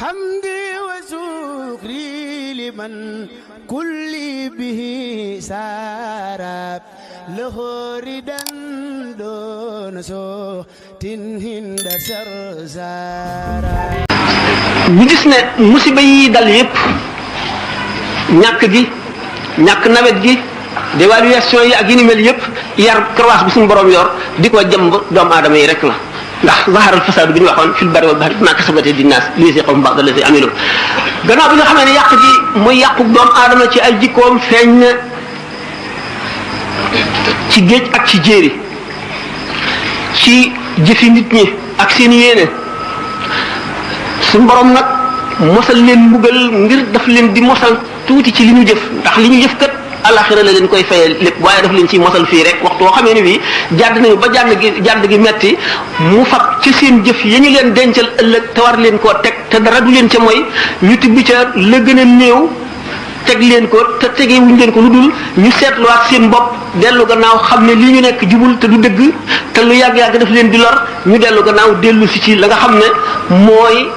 hamdi wa shukri liman kulli bihi sarab lahoridan don so tin hinda sarzara. ñu gis ne musiba yi dal yépp ñàkk gi ñàkk nawet gi dévaluation yi ak yi ni mel yépp yar croix bu suñu borom yor di ko jëmb doomu aadama yi rek la ndax zaharal fasaadu bi ñu waxoon fil barri wal bahri bimaa kasabat dinnaas liyuziiqahum ba'da llazii amilu gannaaw bi nga xamee ne yàq gi muy yàqu doomu aadama ci ay jikkoom feeñ na ci géej ak ci jéeri ci jëfi nit ñi ak seen yéene suñu borom nag mosal leen mbugal ngir daf leen di mosal tuuti ci li ñu jëf ndax li ñu jëf kat alaxira la leen koy fayal lépp waaye daf leen ci mosal fii rek waxtu woo xamee ne bii jàdd nañu ba jàdd gi metti mu fab ci seen jëf ya ñu leen dencal ëllëg te war leen koo teg te dara du leen ca mooy ñu tibbi ca la gën a néew teg leen ko te tegee wuñ leen ko lu dul ñu seetluwaat seen bopp dellu gannaaw xam ne li ñu nekk jubul te du dëgg te lu yàgg-yàgg daf leen di lor ñu dellu gannaaw dellu si ci la nga xam ne mooy